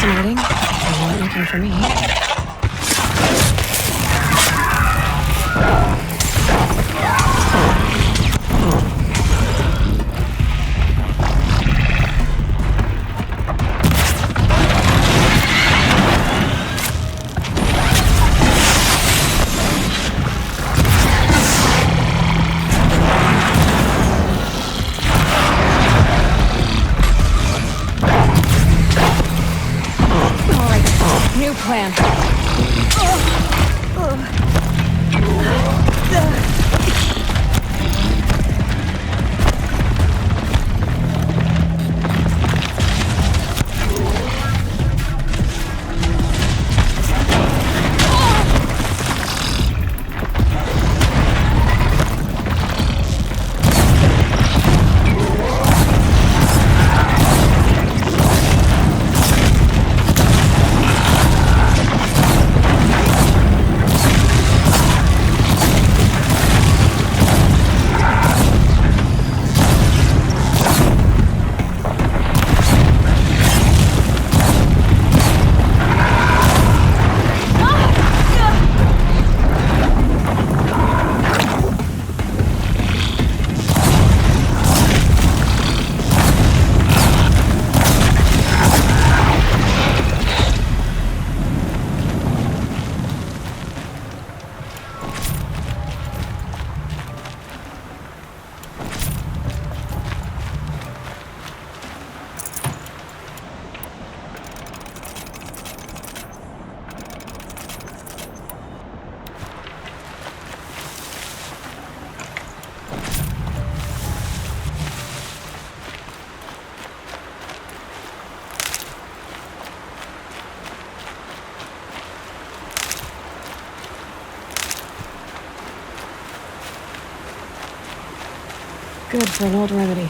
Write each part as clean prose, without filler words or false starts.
Fascinating. They weren't looking for me. New plan. Good for an old remedy.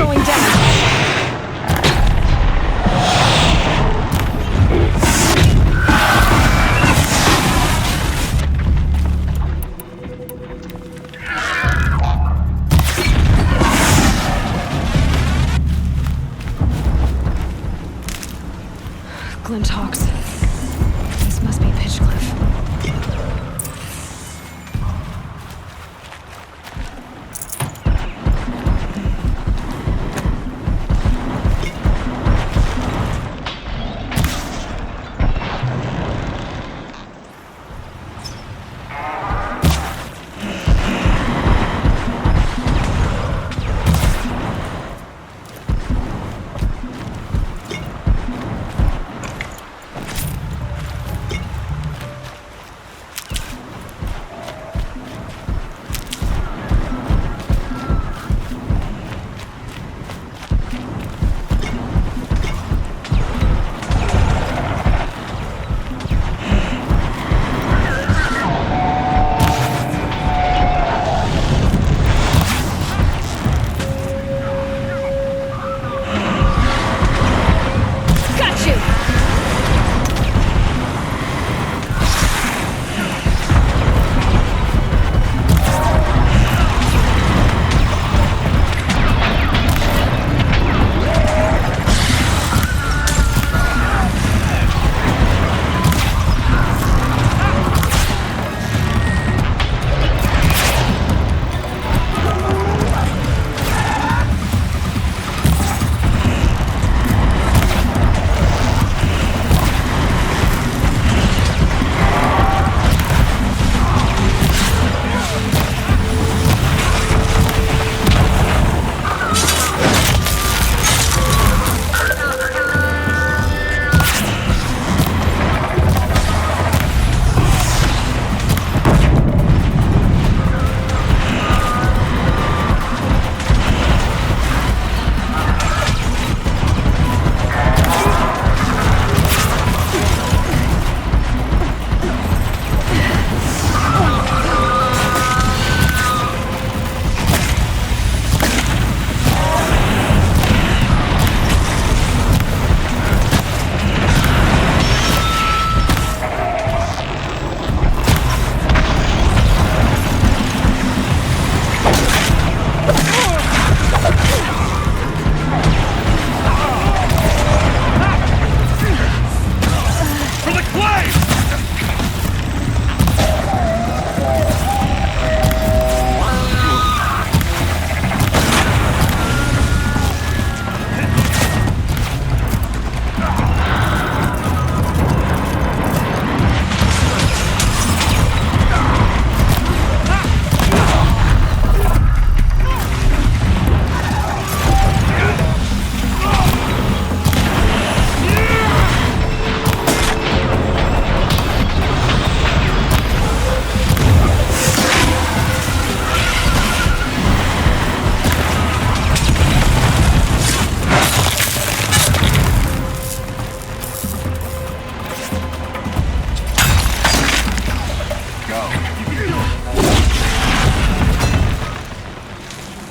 going down. Glint Hawks. This must be Pitchcliff.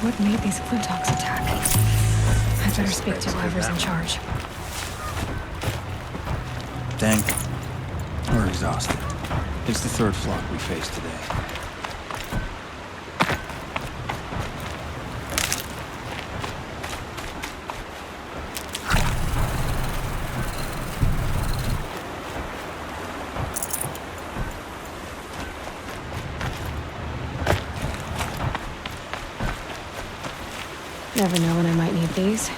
What made these Flintox attack? I'd better speak to whoever's in charge. Dang. We're exhausted. It's the third flock we faced today. Never know when I might need these.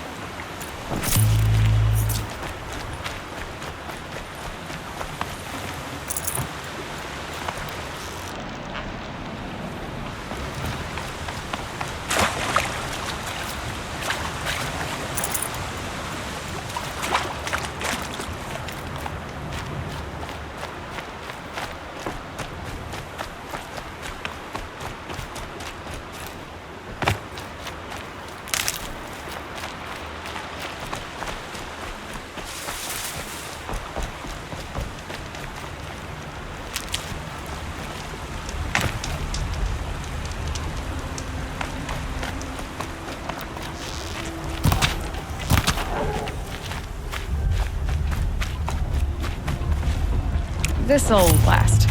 This'll last.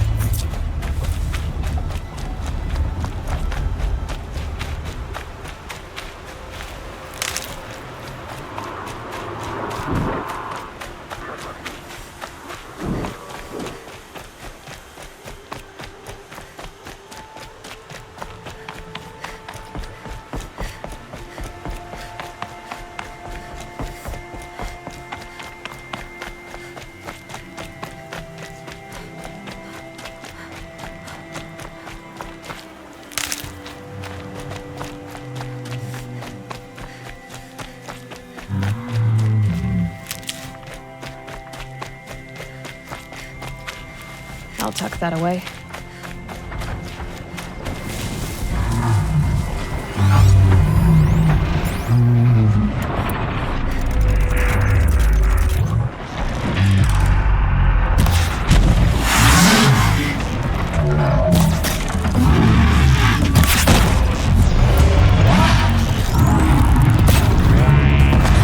I'll tuck that away.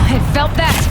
I felt that!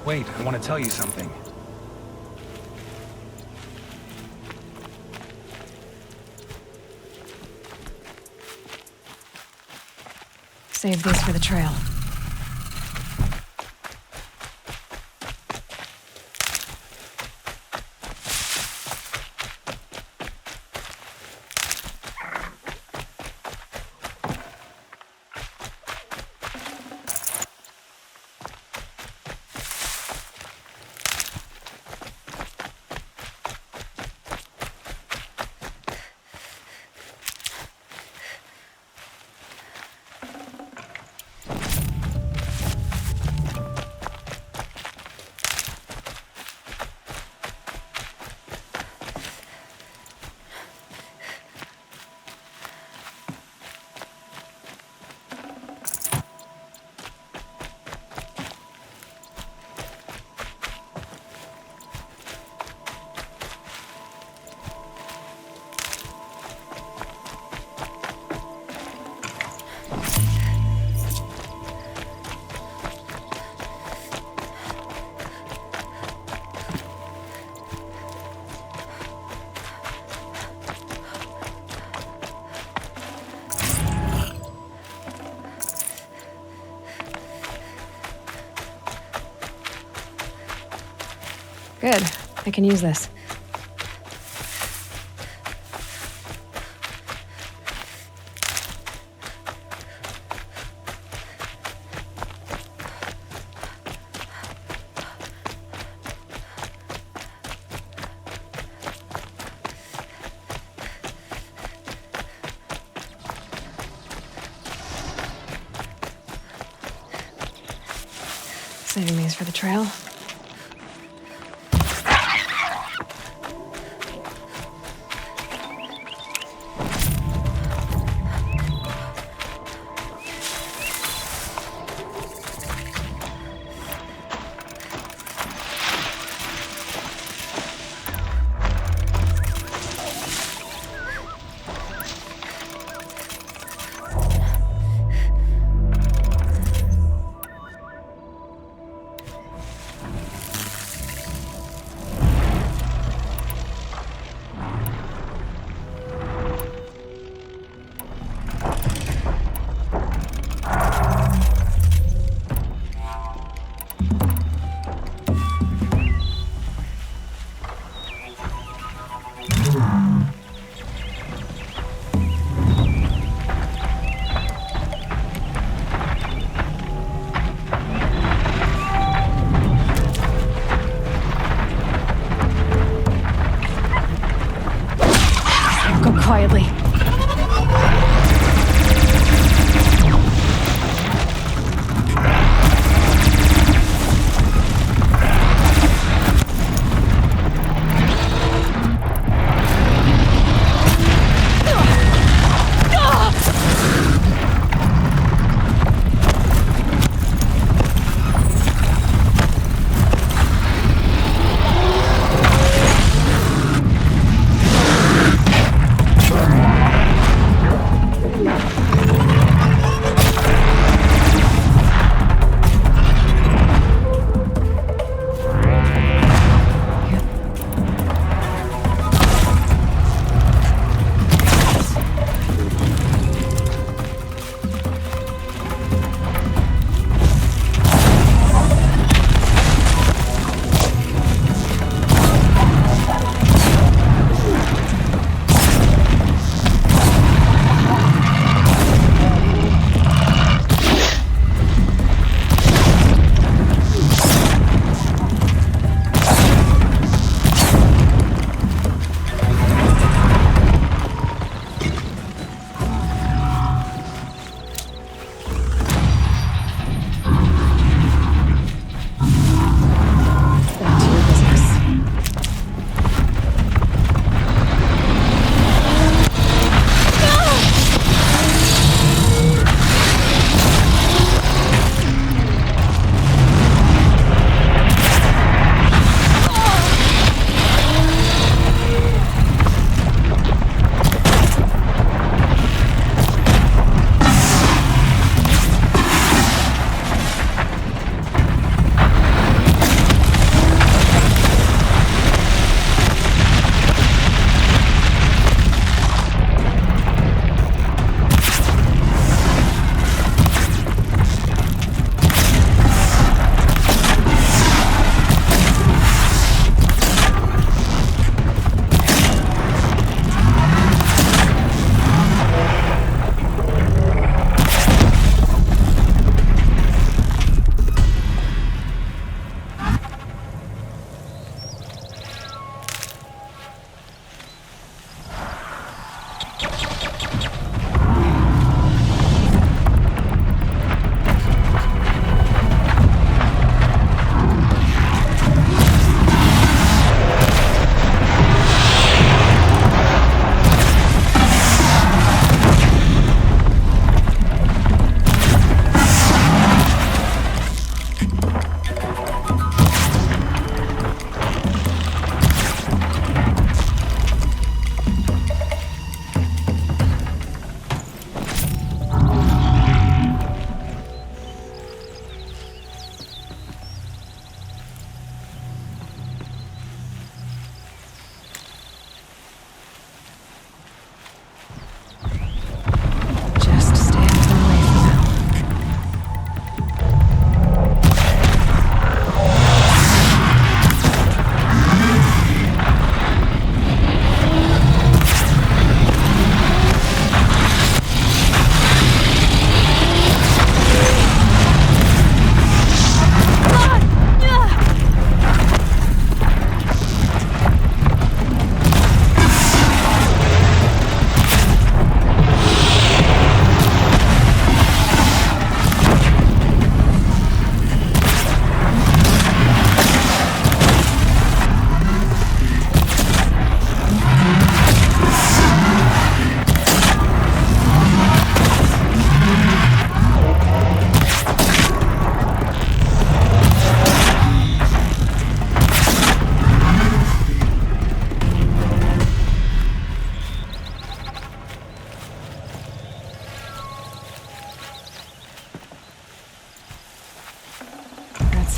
Wait, I want to tell you something. Save this for the trail. Good. I can use this. saving these for the trail.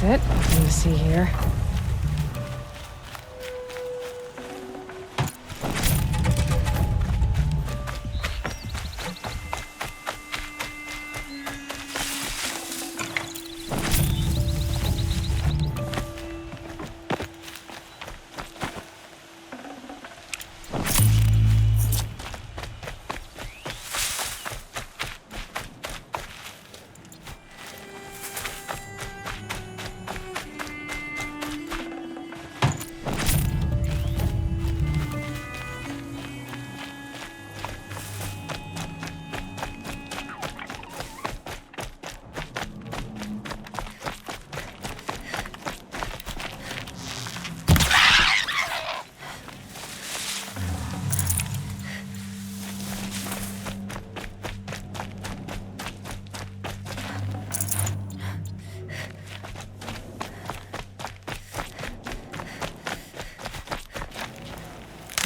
That's it. Nothing to see here.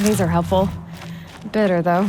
These are helpful. Bitter, though.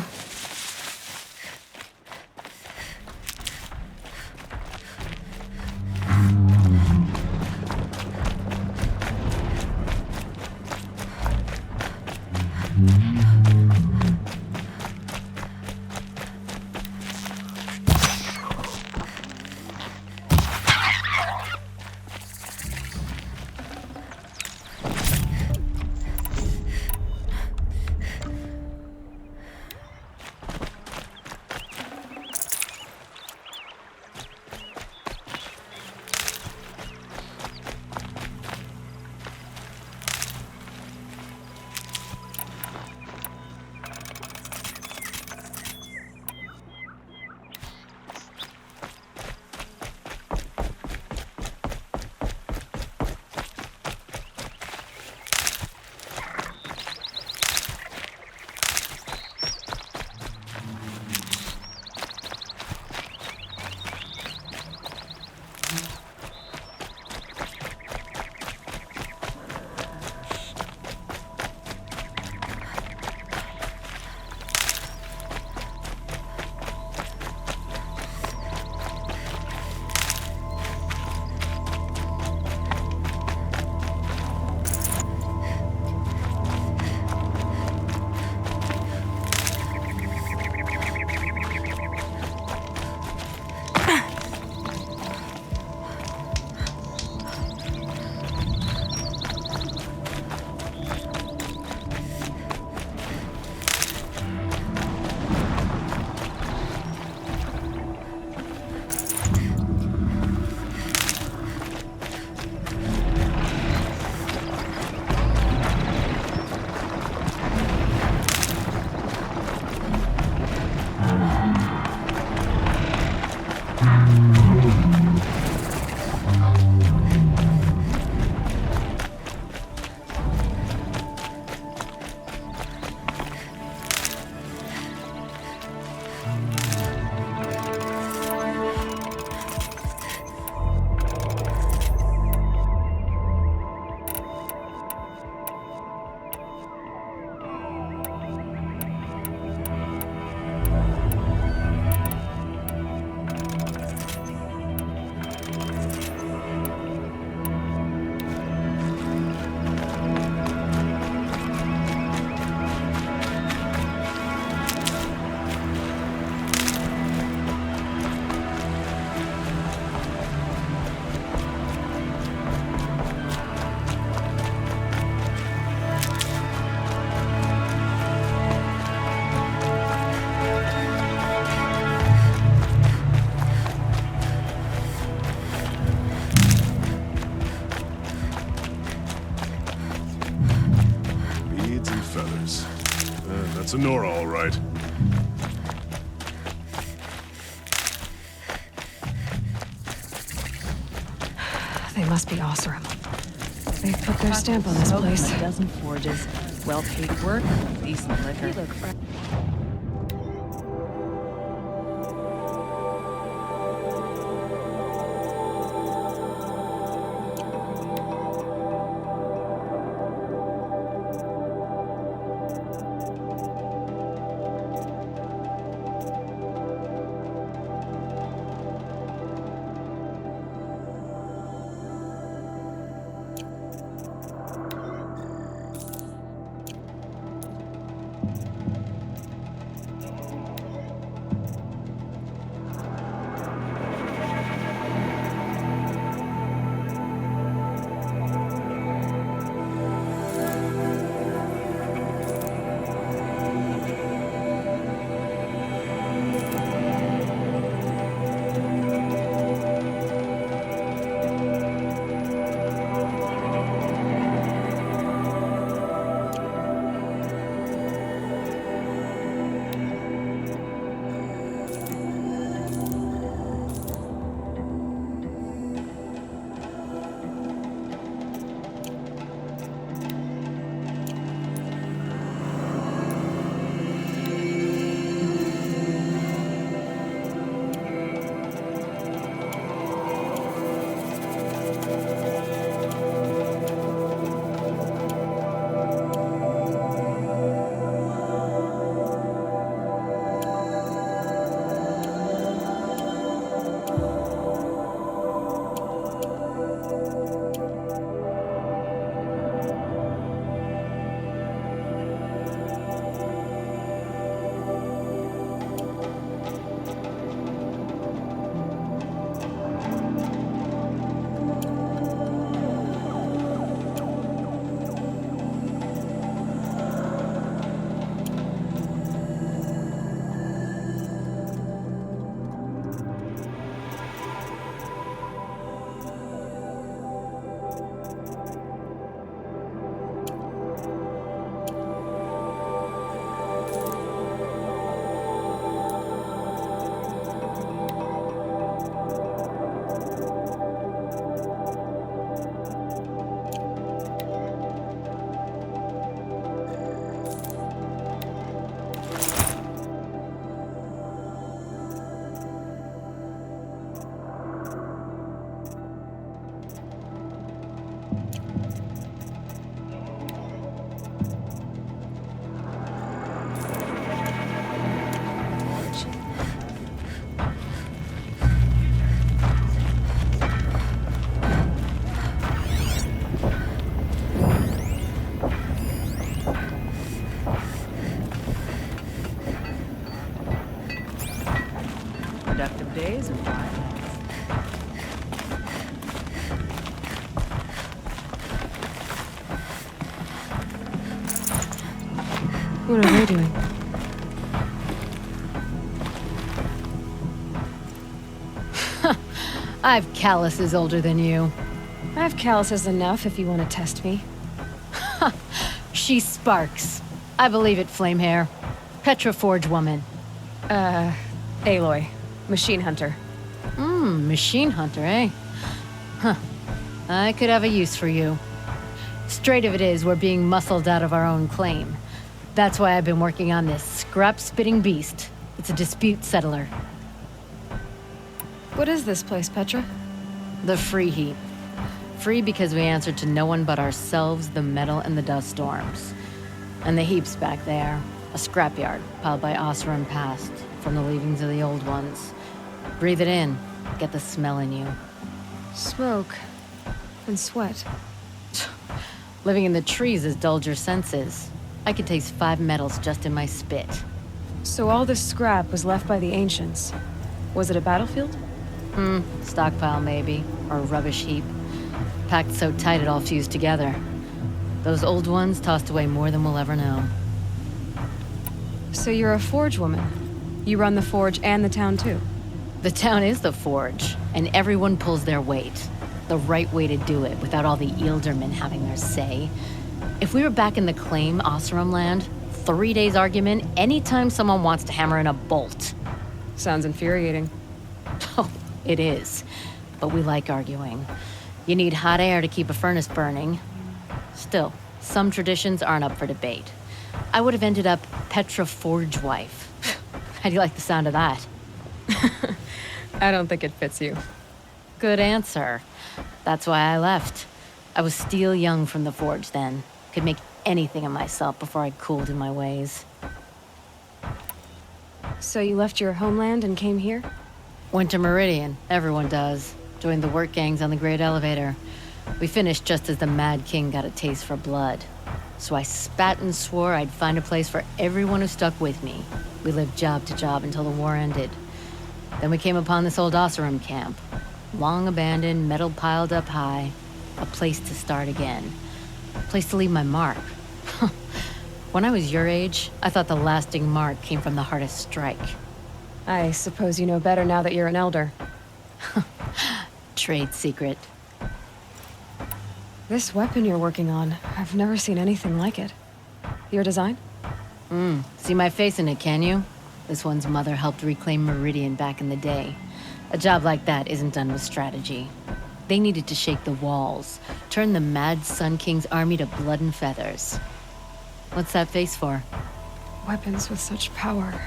That's a Nora, all right. They must be Osram. They've put their stamp on this place. A dozen forges, well-paid work, decent liquor. days of violence. What are they doing? I've calluses older than you. I have calluses enough if you want to test me. She sparks. I believe it, Flamehair. Petra Forge woman. Aloy. Machine hunter. Machine hunter, eh? Huh. I could have a use for you. Straight of it is, we're being muscled out of our own claim. That's why I've been working on this scrap-spitting beast. It's a dispute settler. What is this place, Petra? The Free Heap. Free because we answer to no one but ourselves, the metal, and the dust storms. And the heap's back there. A scrapyard, piled by Oseram past, from the leavings of the old ones. Breathe it in. Get the smell in you. Smoke. And sweat. Living in the trees has dulled your senses. I could taste 5 metals just in my spit. So all this scrap was left by the ancients. Was it a battlefield? Stockpile maybe, or a rubbish heap. Packed so tight it all fused together. Those old ones tossed away more than we'll ever know. So you're a forge woman. You run the forge and the town too. The town is the forge, and everyone pulls their weight. The right way to do it, without all the Eildermen having their say. If we were back in the claim Oseram land, 3 days argument anytime someone wants to hammer in a bolt. Sounds infuriating. Oh, it is. But we like arguing. You need hot air to keep a furnace burning. Still, some traditions aren't up for debate. I would have ended up Petra Forge wife. How do you like the sound of that? I don't think it fits you. Good answer. That's why I left. I was steel young from the forge then. Could make anything of myself before I cooled in my ways. So you left your homeland and came here? Went to Meridian. Everyone does. Joined the work gangs on the Great Elevator. We finished just as the Mad King got a taste for blood. So I spat and swore I'd find a place for everyone who stuck with me. We lived job to job until the war ended. Then we came upon this old Oseram camp. Long abandoned, metal piled up high. A place to start again. A place to leave my mark. When I was your age, I thought the lasting mark came from the hardest strike. I suppose you know better now that you're an elder. Trade secret. This weapon you're working on, I've never seen anything like it. Your design? See my face in it, can you? This one's mother helped reclaim Meridian back in the day. A job like that isn't done with strategy. They needed to shake the walls, turn the mad Sun King's army to blood and feathers. What's that face for? Weapons with such power.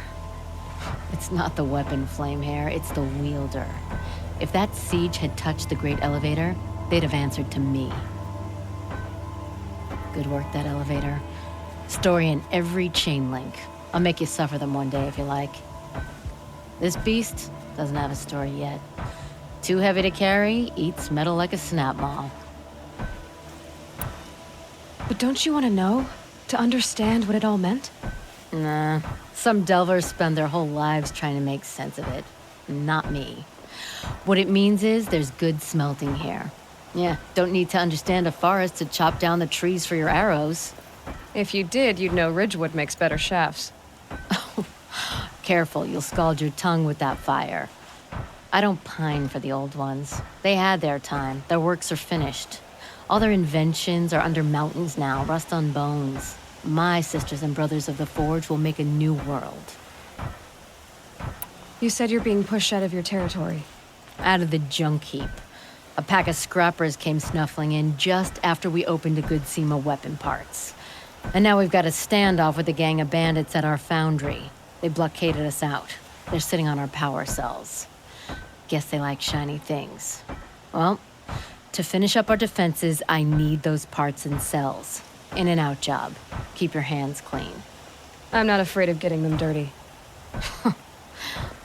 It's not the weapon, Flamehair, it's the wielder. If that siege had touched the Great Elevator, they'd have answered to me. Good work, that elevator. Story in every chain link. I'll make you suffer them one day if you like. This beast doesn't have a story yet. Too heavy to carry, eats metal like a snap maw. But don't you want to know? To understand what it all meant? Nah, some delvers spend their whole lives trying to make sense of it. Not me. What it means is there's good smelting here. Yeah, don't need to understand a forest to chop down the trees for your arrows. If you did, you'd know Ridgewood makes better shafts. Careful, you'll scald your tongue with that fire. I don't pine for the old ones. They had their time. Their works are finished. All their inventions are under mountains now, rust on bones. My sisters and brothers of the Forge will make a new world. You said you're being pushed out of your territory. Out of the junk heap. A pack of scrappers came snuffling in just after we opened a good Decima weapon parts. And now we've got a standoff with a gang of bandits at our foundry. They blockaded us out. They're sitting on our power cells. Guess they like shiny things. Well, to finish up our defenses, I need those parts and cells. In and out job. Keep your hands clean. I'm not afraid of getting them dirty.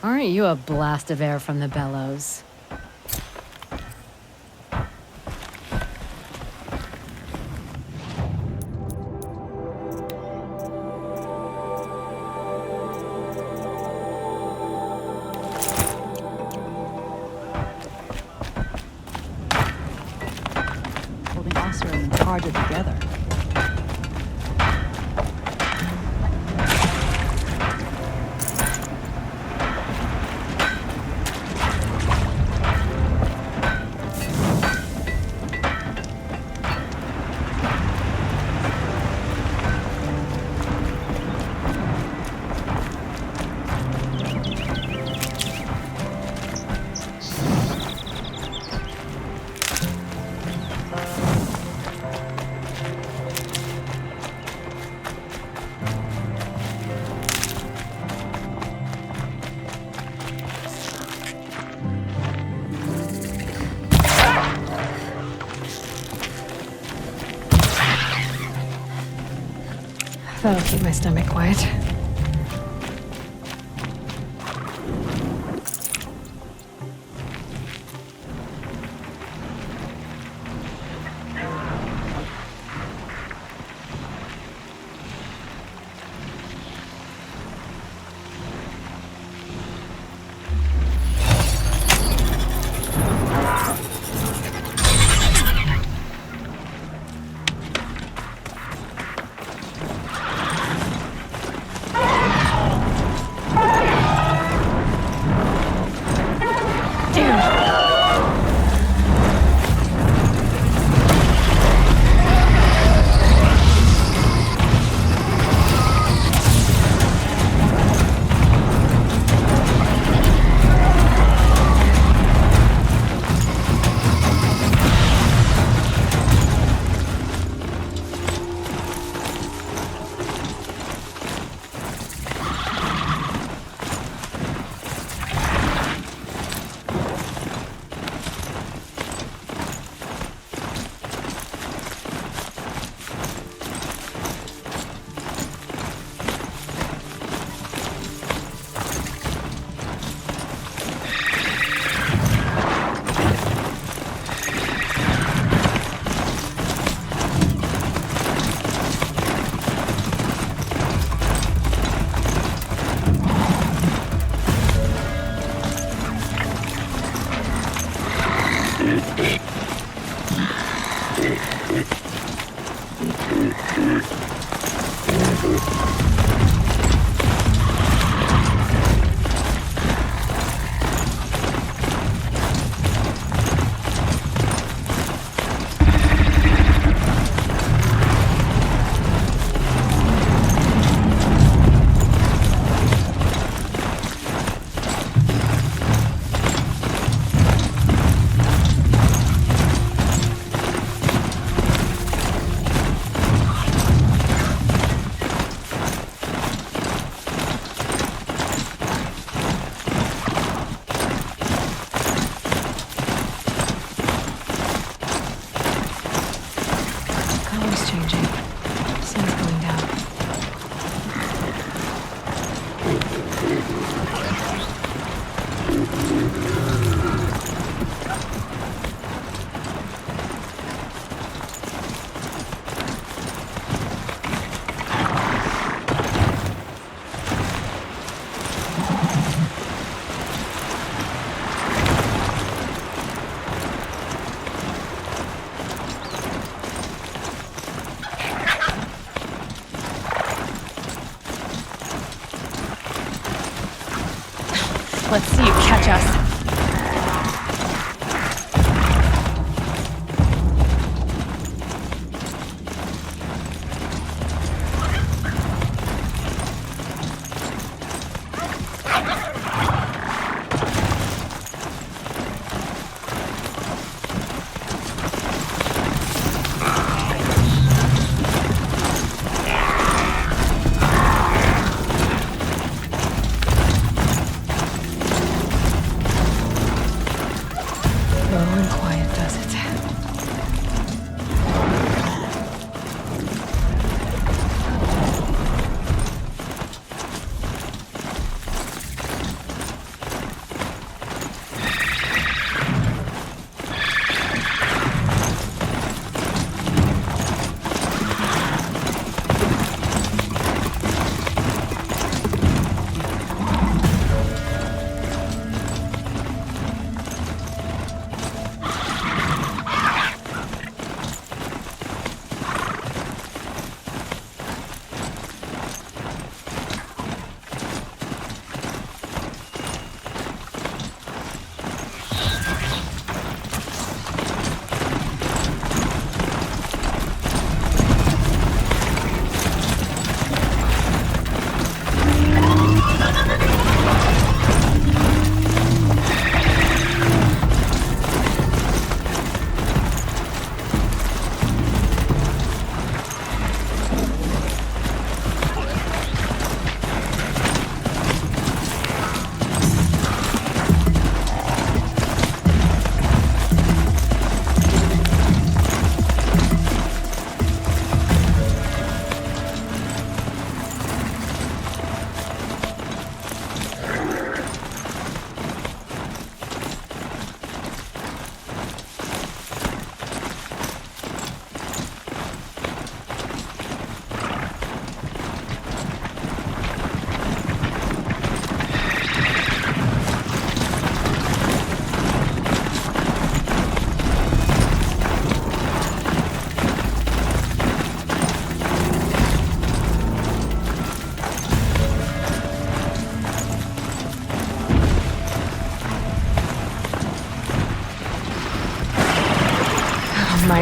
Aren't you a blast of air from the bellows? harder together. That'll keep my stomach quiet. Let's see you catch us.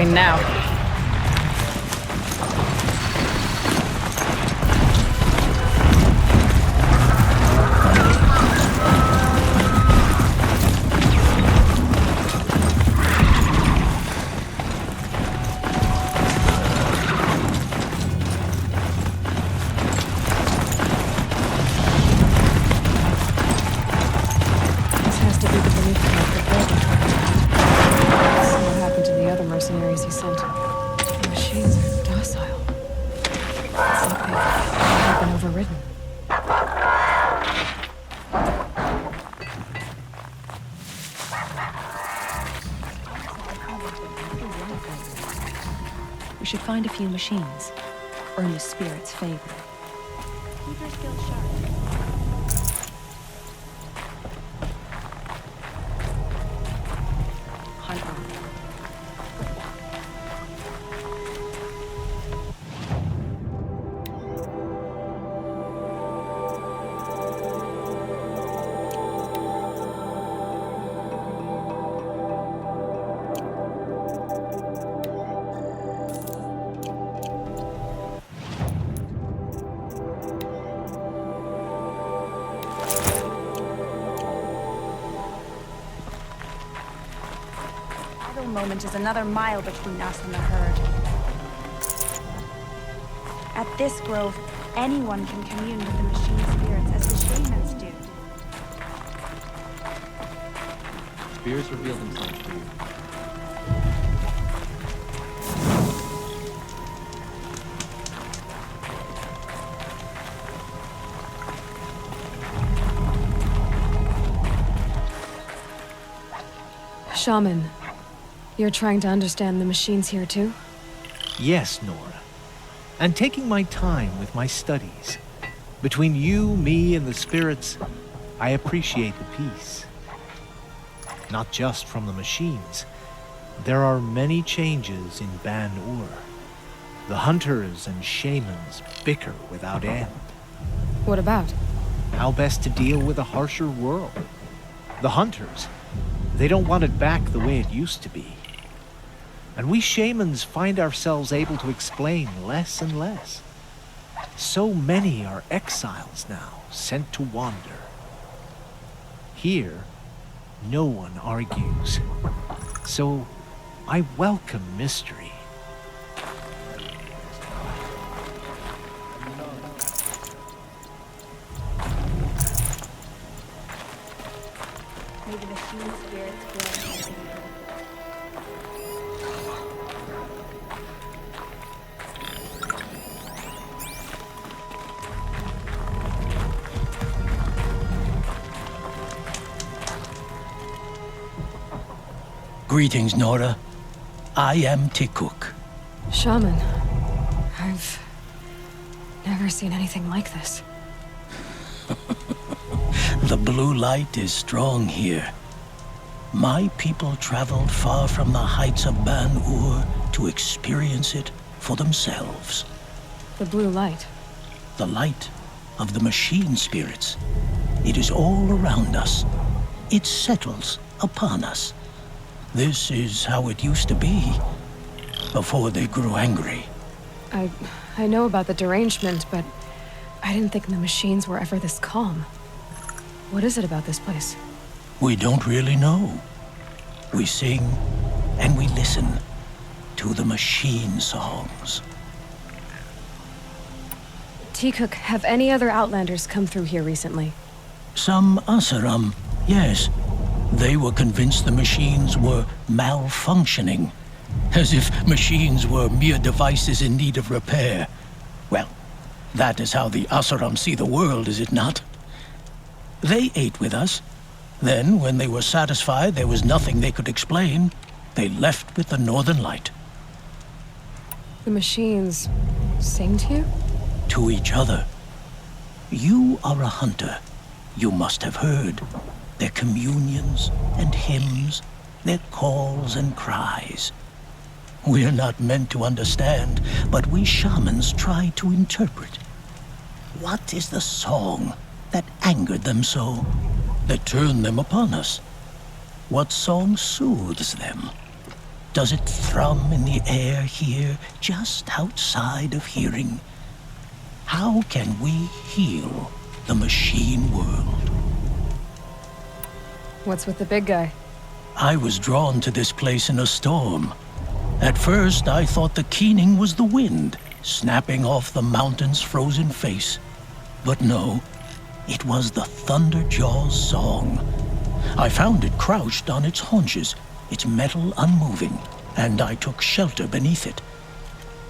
mean now. This has to be the belief camp that Gordon talked about. Let's see what happened to the other mercenaries he sent. The machines are docile. It's like they've been overridden. We should find a few machines. Earn the spirit's favor. Keep your skills sharp. Hunt on. Moment is another mile between us and the herd. At this grove, anyone can commune with the machine spirits as the shamans do. Spirits reveal themselves to you. Shaman, you're trying to understand the machines here too? Yes, Nora. And taking my time with my studies. Between you, me, and the spirits, I appreciate the peace. Not just from the machines. There are many changes in Ban-Ur. The hunters and shamans bicker without end. What about? How best to deal with a harsher world. The hunters, they don't want it back the way it used to be. And we shamans find ourselves able to explain less and less. So many are exiles now, sent to wander. Here, no one argues. So, I welcome mystery. May the machine spirits bless you. Greetings, Nora. I am Tikuk. Shaman, I've never seen anything like this. The blue light is strong here. My people traveled far from the heights of Ban-Ur to experience it for themselves. The blue light. The light of the machine spirits. It is all around us. It settles upon us. This is how it used to be, before they grew angry. I know about the derangement, but I didn't think the machines were ever this calm. What is it about this place? We don't really know. We sing and we listen to the machine songs. Tikuk, have any other Outlanders come through here recently? Some Asaram, yes. They were convinced the machines were malfunctioning, as if machines were mere devices in need of repair. Well, that is how the Asaram see the world, is it not? They ate with us. Then, when they were satisfied there was nothing they could explain, they left with the Northern Light. The machines sing to you? To each other. You are a hunter. You must have heard. Their communions and hymns, their calls and cries. We're not meant to understand, but we shamans try to interpret. What is the song that angered them so, that turned them upon us? What song soothes them? Does it thrum in the air here, just outside of hearing? How can we heal the machine world? What's with the big guy? I was drawn to this place in a storm. At first, I thought the keening was the wind, snapping off the mountain's frozen face. But no, it was the Thunderjaw's song. I found it crouched on its haunches, its metal unmoving, and I took shelter beneath it.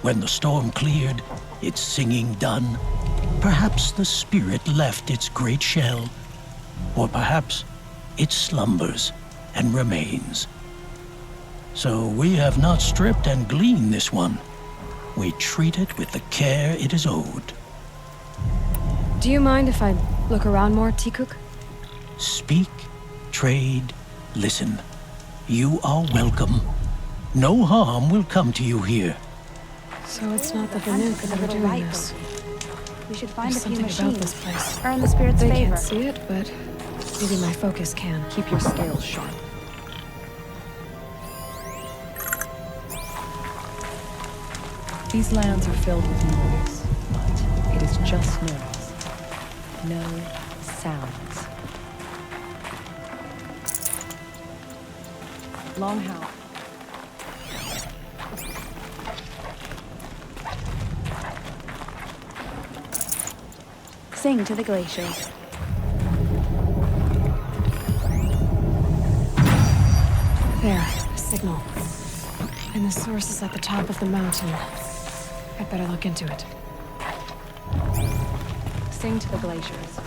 When the storm cleared, its singing done, perhaps the spirit left its great shell, or perhaps it slumbers and remains. So we have not stripped and gleaned this one. We treat it with the care it is owed. Do you mind if I look around more, Tikuk? Speak, trade, listen. You are welcome. No harm will come to you here. So it's not the Banuk that are doing this. We should find There's a few something about machines. this place. Earn the spirit's They favor. can't see it, but maybe my focus can. Keep your scales sharp. These lands are filled with noise, but it is just noise. No sounds. Longhouse. Sing to the glaciers. There, a signal. And the source is at the top of the mountain. I'd better look into it. Sing to the glaciers.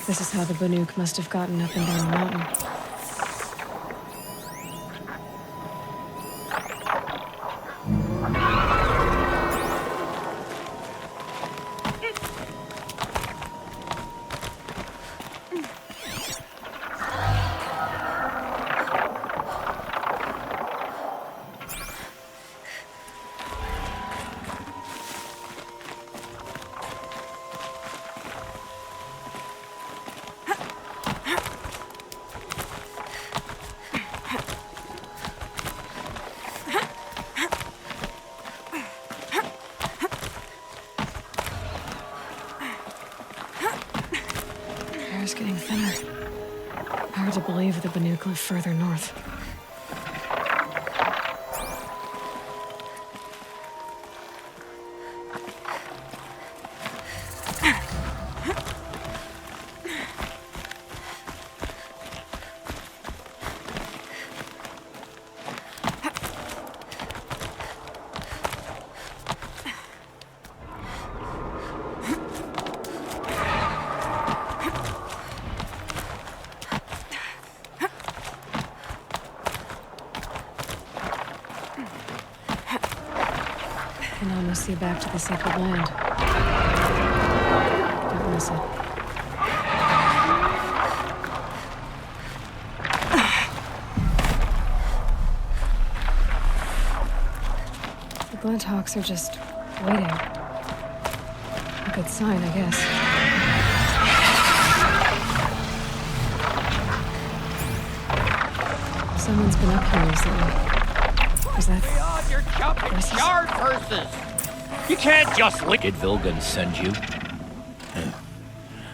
This is how the Banuk must have gotten up and down the mountain. Air's getting thinner. Hard to believe the Banuk live further north. I can almost see back to the sacred land. Don't miss it. The Glinthawks are just waiting. A good sign, I guess. Someone's been up here recently. Was that... Beyond your jumping yard purses! You can't just lick. Did Vilgan send you?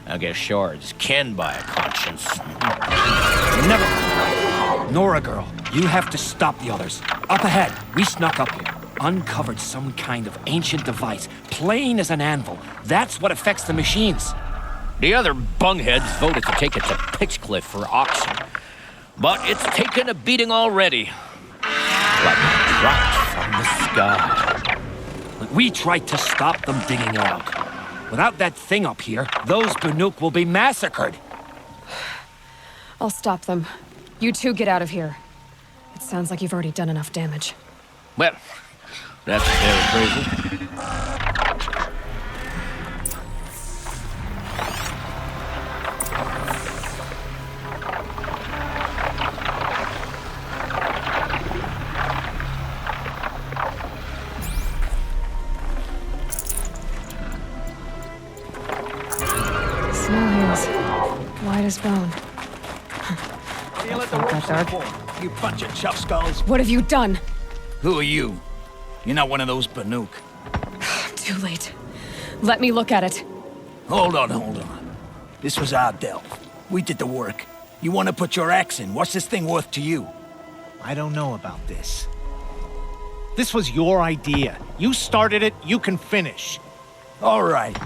I guess shards can buy a conscience. Never. Nora girl, you have to stop the others. Up ahead, we snuck up here. Uncovered some kind of ancient device, plain as an anvil. That's what affects the machines. The other bungheads voted to take it to Pitchcliff for auction. But it's taken a beating already. Like a drop from the sky. We tried to stop them digging it out. Without that thing up here, those Banuk will be massacred. I'll stop them. You two get out of here. It sounds like you've already done enough damage. Well, that's very crazy. eyes. White as bone. Feel it the Not ropes that dark. before, you bunch of chuff skulls. What have you done? Who are you? You're not one of those Banuk. Too late. Let me look at it. Hold on. This was our delve. We did the work. You want to put your axe in? What's this thing worth to you? I don't know about this. This was your idea. You started it, you can finish. All right.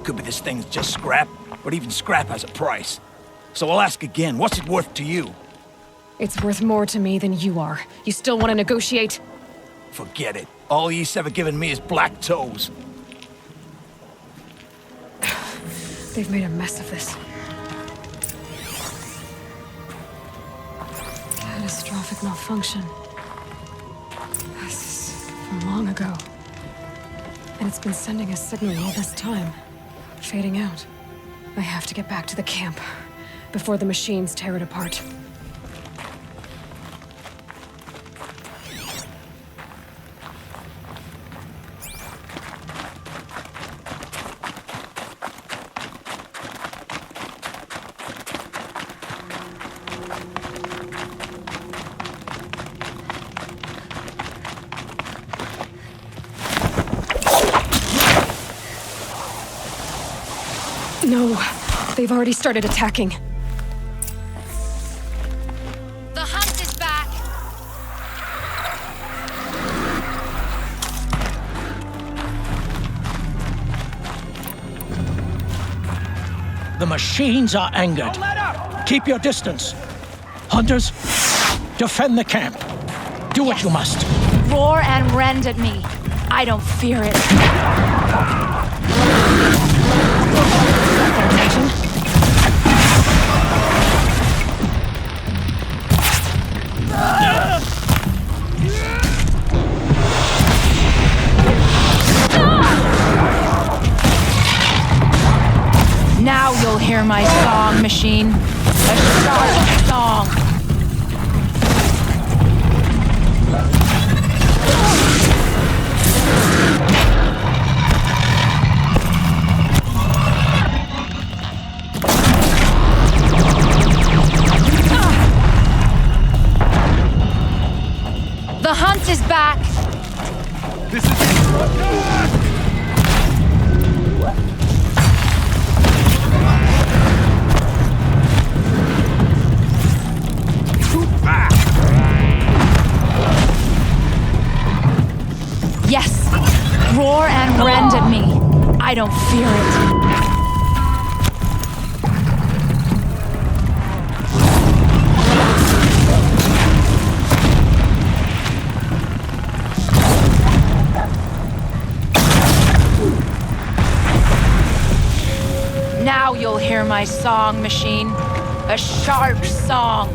Could be this thing's just scrap, but even scrap has a price. So I'll ask again, what's it worth to you? It's worth more to me than you are. You still want to negotiate? Forget it. All ye's ever given me is black toes. They've made a mess of this. Catastrophic malfunction. This is from long ago. And it's been sending a signal all this time. Fading out. I have to get back to the camp before the machines tear it apart. No, they've already started attacking. The hunt is back! The machines are angered. Keep your distance. Hunters, defend the camp. Do what you must. Roar and rend at me. I don't fear it. Now you'll hear my song, machine. A sharp song. The hunt is back. This is Yes. Roar and rend at me. I don't fear it. Now you'll hear my song, machine. A sharp song.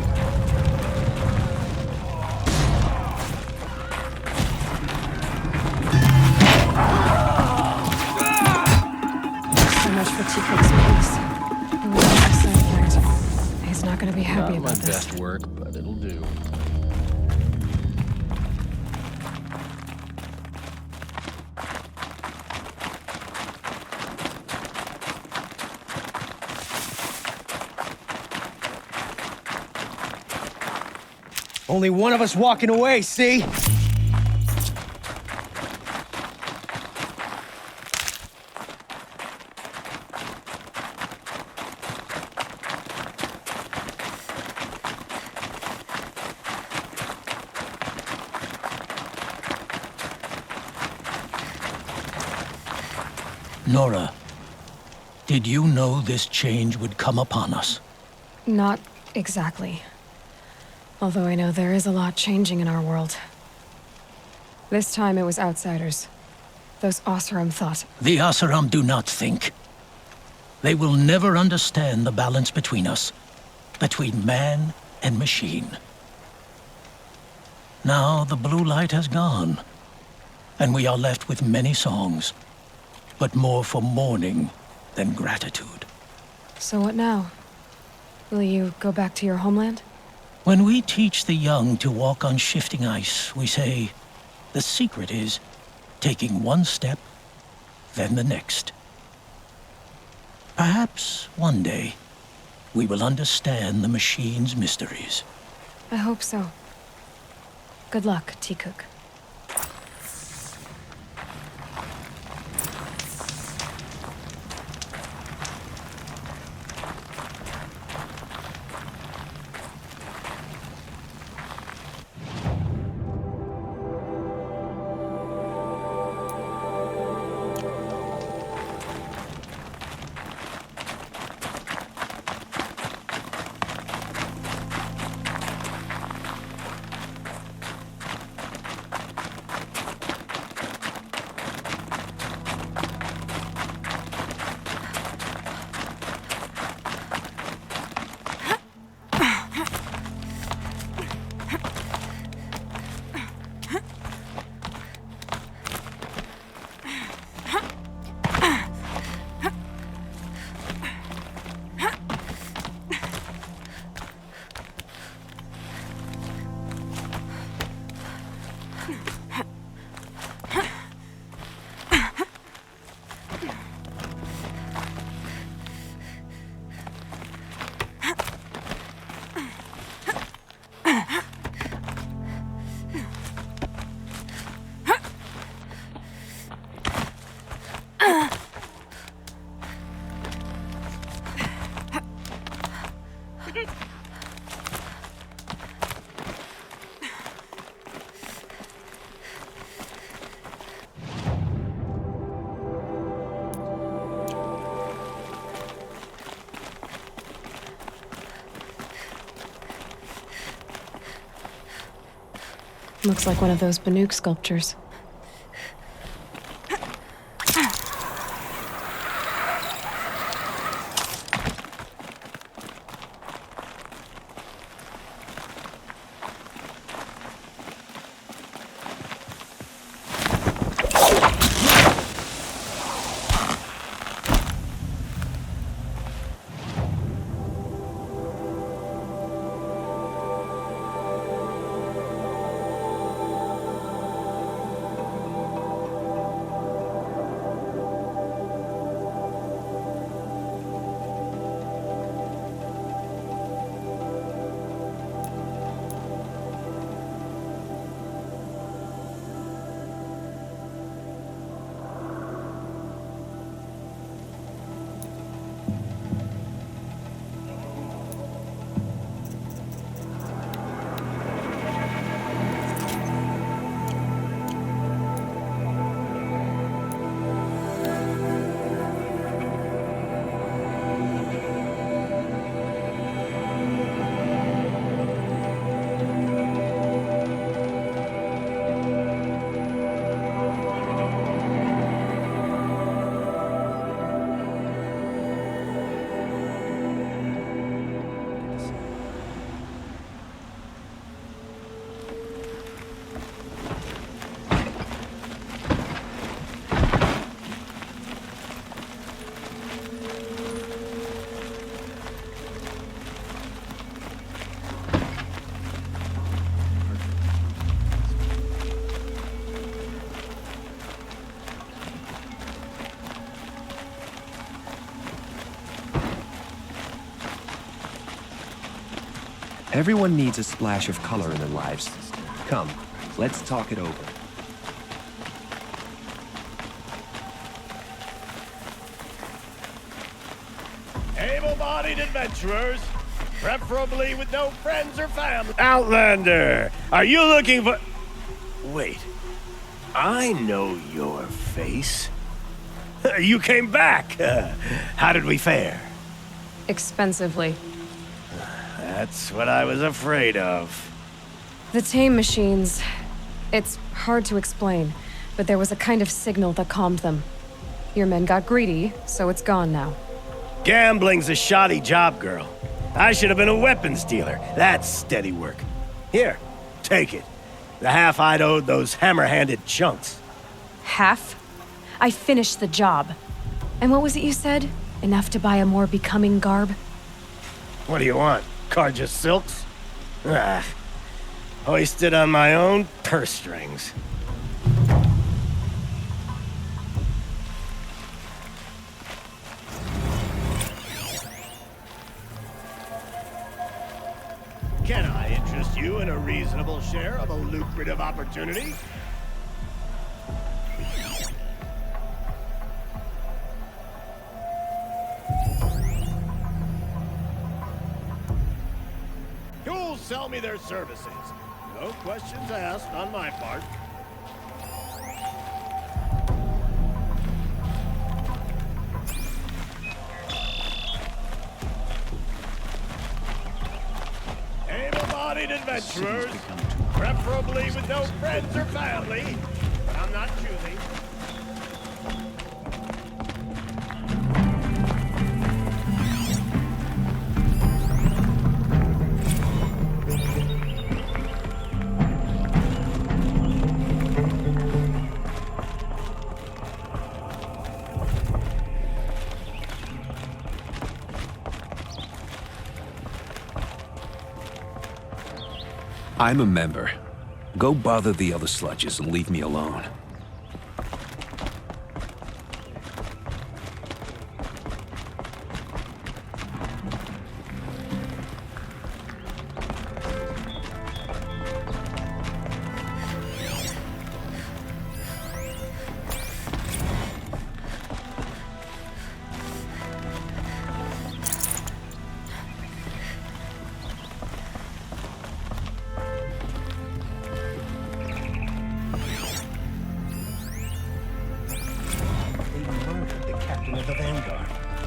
So much for T-Fix peace. He was on my side, Garrett. He's not going to be happy Not my about this. best work, but it'll do. Only one of us walking away, see? Nora, did you know this change would come upon us? Not exactly. Although I know there is a lot changing in our world. This time it was outsiders. Those Oseram thought. The Oseram do not think. They will never understand the balance between us, between man and machine. Now the blue light has gone, and we are left with many songs, but more for mourning than gratitude. So what now? Will you go back to your homeland? When we teach the young to walk on shifting ice, we say, the secret is taking one step, then the next. Perhaps one day we will understand the machine's mysteries. I hope so. Good luck, T-Cook. Looks like one of those Banuk sculptures. Everyone needs a splash of color in their lives. Come, let's talk it over. Able-bodied adventurers, preferably with no friends or family. Outlander, are you looking for... Wait, I know your face. You came back. How did we fare? Expensively. That's what I was afraid of. The tame machines. It's hard to explain, but there was a kind of signal that calmed them. Your men got greedy, so it's gone now. Gambling's a shoddy job, girl. I should have been a weapons dealer. That's steady work. Here, take it. The half I'd owed those hammer-handed chunks. Half? I finished the job. And what was it you said? Enough to buy a more becoming garb? What do you want? Carja silks? Ah, hoisted on my own purse strings. Can I interest you in a reasonable share of a lucrative opportunity? Who'll sell me their services? No questions asked on my part. Able-bodied adventurers, preferably with no friends or family, but I'm not choosing. I'm a member. Go bother the other sludges and leave me alone.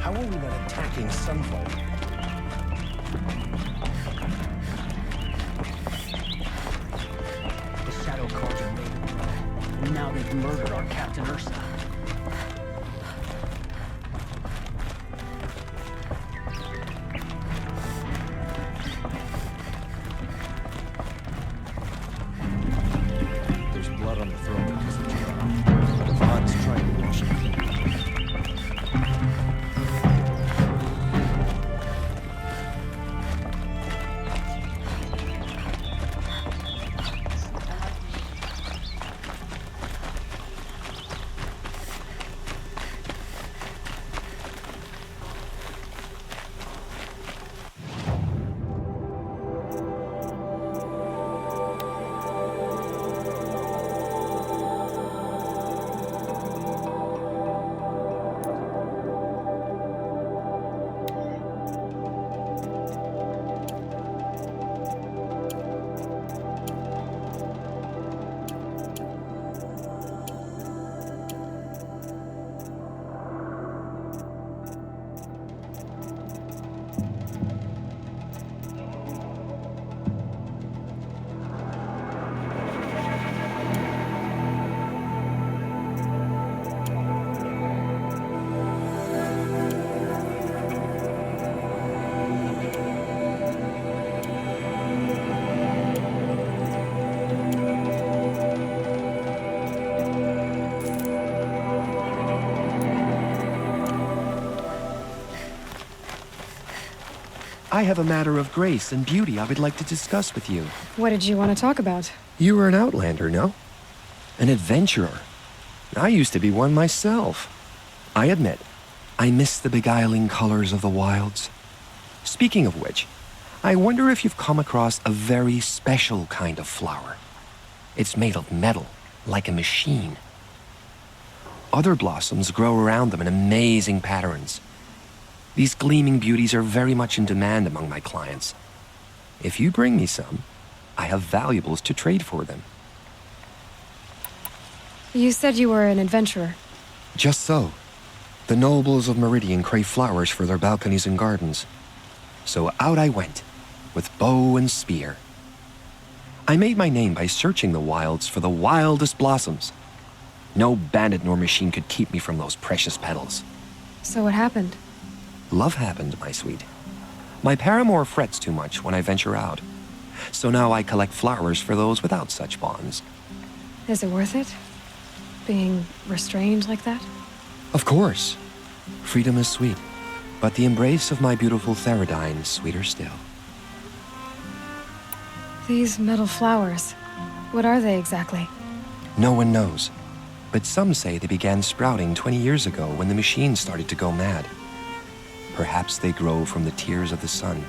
How are we not attacking Sunfall? The Shadow Cauldron made it, bro. And now they've murdered our Captain Ursa. There's blood on the throne because of Decima. But Vad's trying to wash it clean. I have a matter of grace and beauty I would like to discuss with you. What did you want to talk about? You were an outlander, no? An adventurer. I used to be one myself. I admit, I miss the beguiling colors of the wilds. Speaking of which, I wonder if you've come across a very special kind of flower. It's made of metal, like a machine. Other blossoms grow around them in amazing patterns. These gleaming beauties are very much in demand among my clients. If you bring me some, I have valuables to trade for them. You said you were an adventurer. Just so. The nobles of Meridian crave flowers for their balconies and gardens. So out I went, with bow and spear. I made my name by searching the wilds for the wildest blossoms. No bandit nor machine could keep me from those precious petals. So what happened? Love happened, my sweet. My paramour frets too much when I venture out. So now I collect flowers for those without such bonds. Is it worth it? Being restrained like that? Of course. Freedom is sweet, but the embrace of my beautiful Theridine is sweeter still. These metal flowers, what are they exactly? No one knows, but some say they began sprouting 20 years ago when the machines started to go mad. Perhaps they grow from the tears of the sun,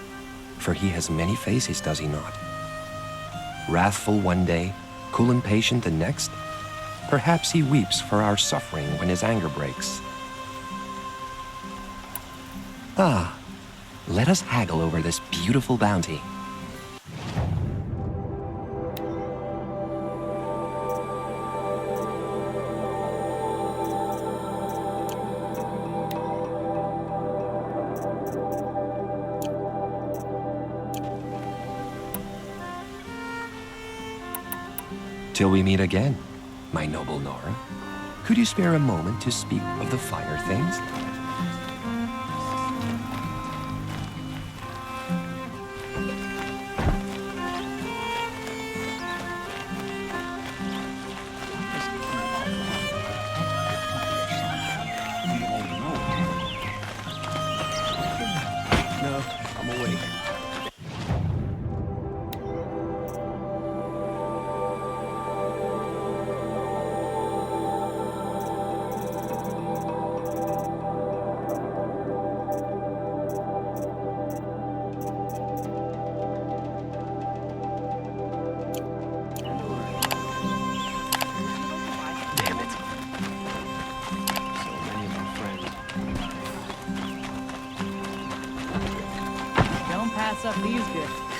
For he has many faces, does he not? Wrathful one day, cool and patient the next. Perhaps he weeps for our suffering when his anger breaks. Ah, let us haggle over this beautiful bounty. Till we meet again, my noble Nora. Could you spare a moment to speak of the finer things? No, I'm awake. Don't pass up these gifts.